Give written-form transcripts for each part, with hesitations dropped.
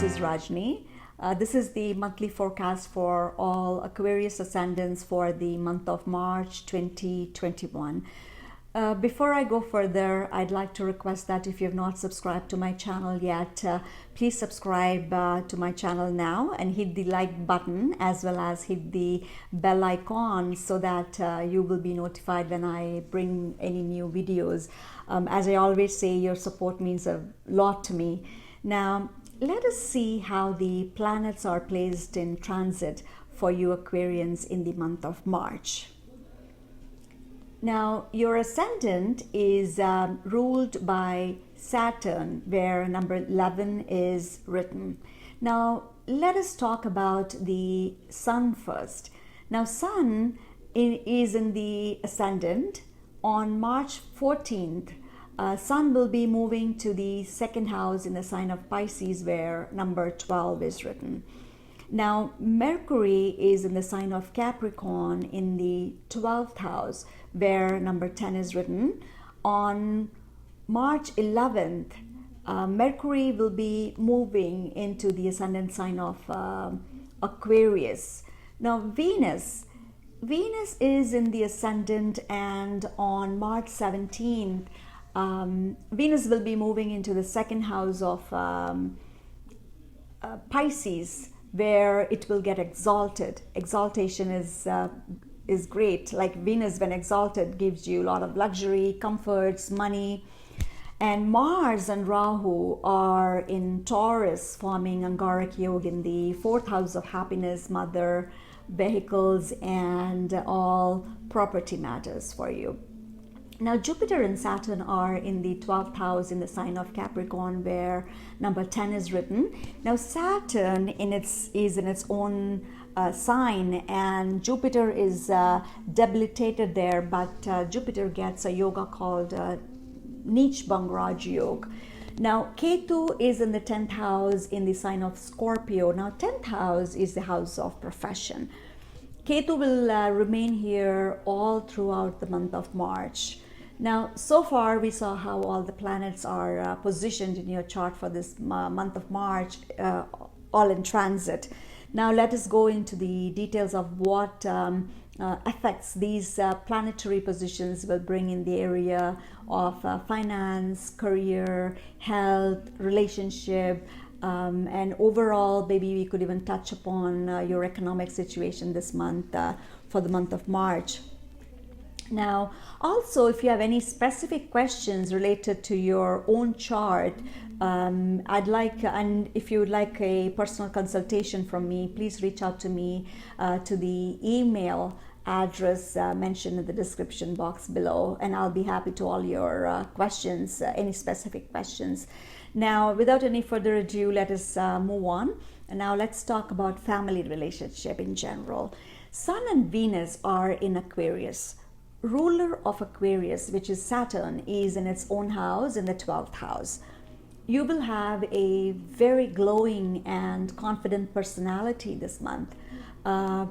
is Rajni. This is the monthly forecast for all Aquarius Ascendants for the month of March 2021. Before I go further, I'd like to request that if you have not subscribed to my channel yet, please subscribe to my channel now and hit the like button as well as hit the bell icon so that you will be notified when I bring any new videos. As I always say, your support means a lot to me. Now, let us see how the planets are placed in transit for you Aquarians in the month of March. Now, your ascendant is ruled by Saturn, where number 11 is written. Now, let us talk about the Sun first. Now, Sun is in the ascendant. On March 14th, Sun will be moving to the second house in the sign of Pisces, where number 12 is written. Now, Mercury is in the sign of Capricorn in the 12th house, where number 10 is written. On March 11th, Mercury will be moving into the ascendant sign of Aquarius. Now, Venus is in the ascendant, and on March 17th, Venus will be moving into the second house of Pisces, where it will get exalted. Exaltation is great. Like Venus, when exalted, gives you a lot of luxury, comforts, money. And Mars and Rahu are in Taurus, forming Angarak Yoga in the fourth house of happiness, mother, vehicles, and all property matters for you. Now, Jupiter and Saturn are in the 12th house in the sign of Capricorn, where number 10 is written. Now, Saturn is in its own sign, and Jupiter is debilitated there, but Jupiter gets a yoga called Neech Bangraj Yoga. Now, Ketu is in the 10th house in the sign of Scorpio. Now, 10th house is the house of profession. Ketu will remain here all throughout the month of March. Now, so far we saw how all the planets are positioned in your chart for this month of March, all in transit. Now, let us go into the details of what effects these planetary positions will bring in the area of finance, career, health, relationship, and overall, maybe we could even touch upon your economic situation this month for the month of March. Now, also, if you have any specific questions related to your own chart, and if you would like a personal consultation from me, please reach out to me to the email address mentioned in the description box below, and I'll be happy to all your questions, any specific questions. Now, without any further ado, let us move on. And now let's talk about family relationship in general. Sun and Venus are in Aquarius. Ruler of Aquarius, which is Saturn, is in its own house, in the 12th house. You will have a very glowing and confident personality this month.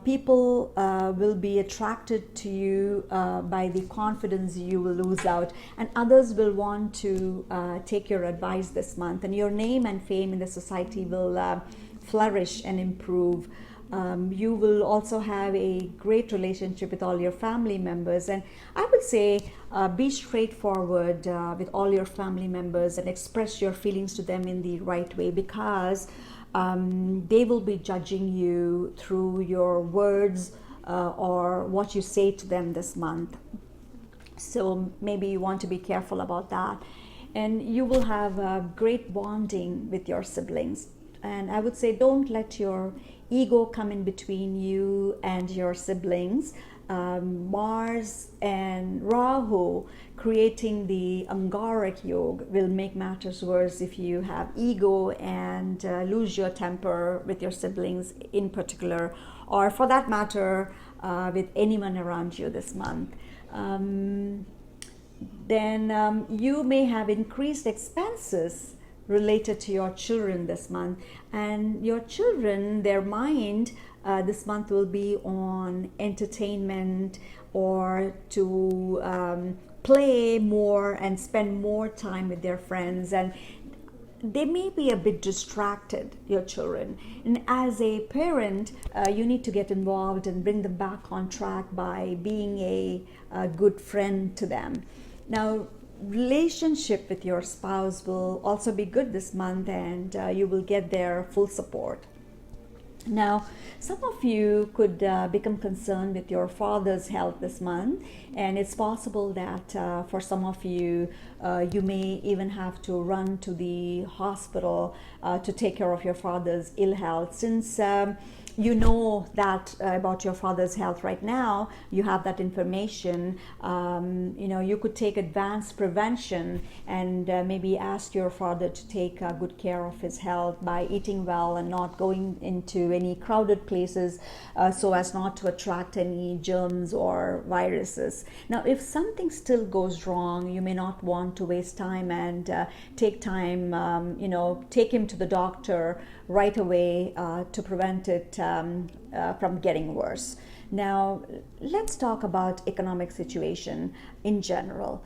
People will be attracted to you by the confidence you will ooze out, and others will want to take your advice this month, and your name and fame in the society will flourish and improve. You will also have a great relationship with all your family members, and I would say be straightforward with all your family members and express your feelings to them in the right way, because they will be judging you through your words or what you say to them this month. So maybe you want to be careful about that. And you will have great bonding with your siblings. And I would say don't let your ego come in between you and your siblings. Mars and Rahu creating the Angarak Yoga will make matters worse if you have ego and lose your temper with your siblings in particular, or for that matter with anyone around you this month. Then you may have increased expenses related to your children this month, and your children, their mind this month will be on entertainment or to play more and spend more time with their friends, and they may be a bit distracted, your children. And as a parent, you need to get involved and bring them back on track by being a good friend to them. Now, relationship with your spouse will also be good this month, and you will get their full support. Now, some of you could become concerned with your father's health this month, and it's possible that for some of you, you may even have to run to the hospital to take care of your father's ill health. Since you know that about your father's health right now, you have that information, you could take advanced prevention and maybe ask your father to take good care of his health by eating well and not going into any crowded places so as not to attract any germs or viruses. Now, if something still goes wrong, you may not want to waste time and take him to the doctor right away to prevent it from getting worse. Now, let's talk about economic situation in general.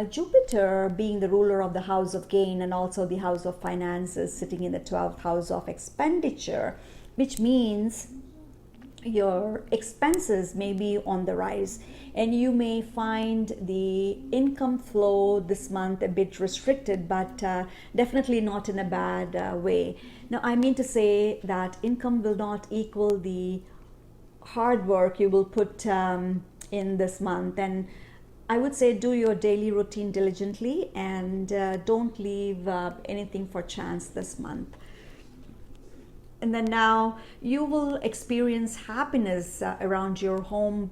Jupiter, being the ruler of the house of gain and also the house of finances, sitting in the 12th house of expenditure, which means your expenses may be on the rise, and you may find the income flow this month a bit restricted, but definitely not in a bad way. Now, I mean to say that income will not equal the hard work you will put in this month, and I would say do your daily routine diligently and don't leave anything for chance this month. And then now you will experience happiness around your home,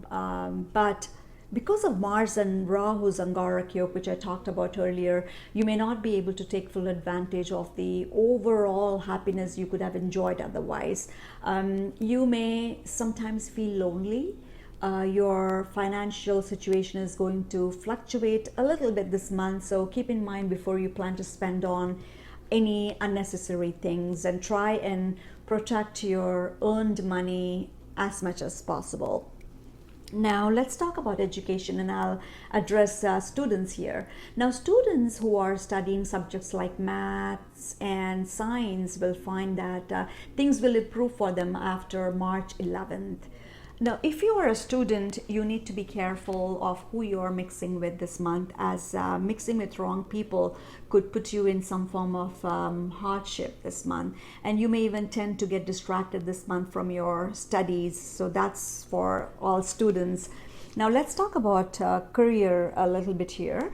but because of Mars and Rahu's Angarak Yoga, which I talked about earlier, you may not be able to take full advantage of the overall happiness you could have enjoyed otherwise. You may sometimes feel lonely. Your financial situation is going to fluctuate a little bit this month, so keep in mind before you plan to spend on any unnecessary things, and try and protect your earned money as much as possible. Now, let's talk about education, and I'll address students here. Now, students who are studying subjects like maths and science will find that things will improve for them after March 11th. Now, if you are a student, you need to be careful of who you're mixing with this month, as mixing with wrong people could put you in some form of hardship this month. And you may even tend to get distracted this month from your studies. So that's for all students. Now, let's talk about career a little bit here.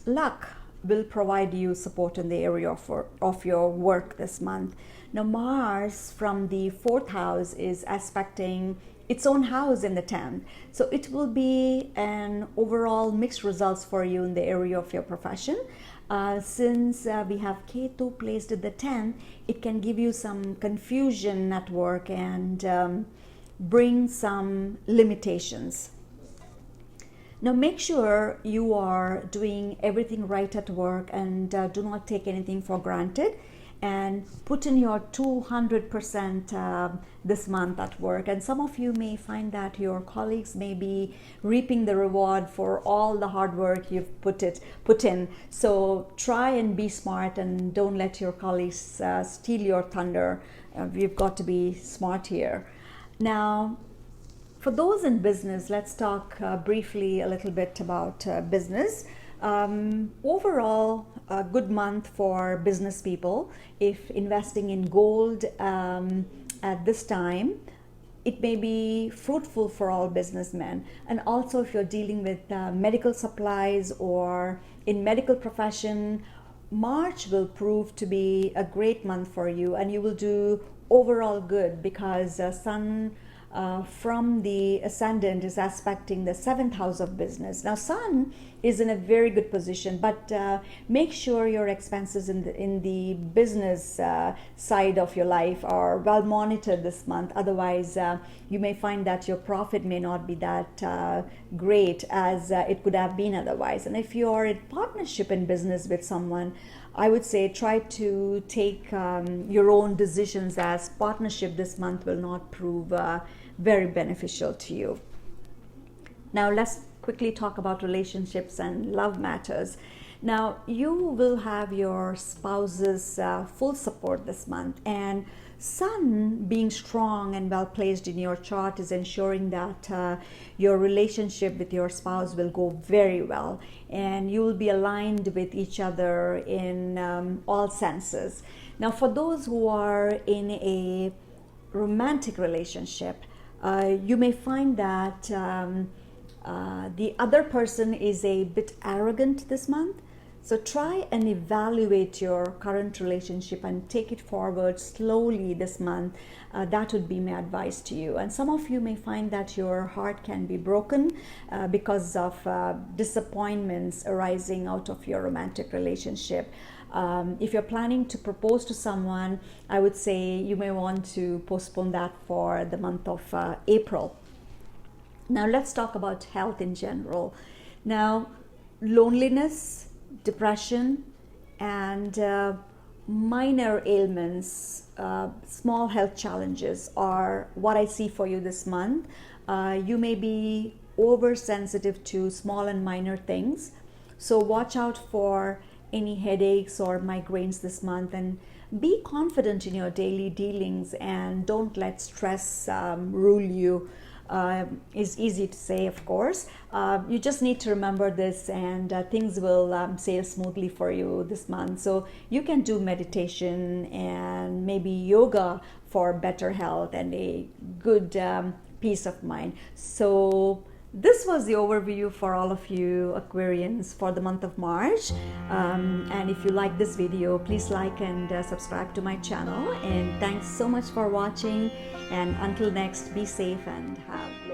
Luck will provide you support in the area of your work this month. Now, Mars from the 4th house is aspecting its own house in the 10th. So it will be an overall mixed results for you in the area of your profession. Since we have Ketu placed at the 10th, it can give you some confusion at work and bring some limitations. Now, make sure you are doing everything right at work and do not take anything for granted, and put in your 200% this month at work. And some of you may find that your colleagues may be reaping the reward for all the hard work you've put in. So try and be smart and don't let your colleagues steal your thunder. We've got to be smart here. Now, for those in business, let's talk briefly a little bit about business. Overall, a good month for business people. If investing in gold at this time, it may be fruitful for all businessmen. And also if you're dealing with medical supplies or in medical profession, March will prove to be a great month for you, and you will do overall good because Sun from the Ascendant is aspecting the 7th house of business. Now, Sun is in a very good position, but make sure your expenses in the business side of your life are well monitored this month. Otherwise, you may find that your profit may not be that great as it could have been otherwise. And if you're in partnership in business with someone, I would say try to take your own decisions, as partnership this month will not prove very beneficial to you. Now, let's quickly talk about relationships and love matters. Now, you will have your spouse's full support this month, and Sun being strong and well placed in your chart is ensuring that your relationship with your spouse will go very well, and you will be aligned with each other in all senses. Now, for those who are in a romantic relationship, you may find that the other person is a bit arrogant this month. So try and evaluate your current relationship and take it forward slowly this month. That would be my advice to you. And some of you may find that your heart can be broken because of disappointments arising out of your romantic relationship. If you're planning to propose to someone, I would say you may want to postpone that for the month of April. Now let's talk about health in general. Now, loneliness, depression, and minor ailments, small health challenges are what I see for you this month. You may be oversensitive to small and minor things, so watch out for any headaches or migraines this month, and be confident in your daily dealings and don't let stress rule you. Is easy to say, of course. You just need to remember this, and things will sail smoothly for you this month. So you can do meditation and maybe yoga for better health and a good peace of mind. So this was the overview for all of you Aquarians for the month of March. And if you like this video, please like and subscribe to my channel. And thanks so much for watching. And until next, be safe and have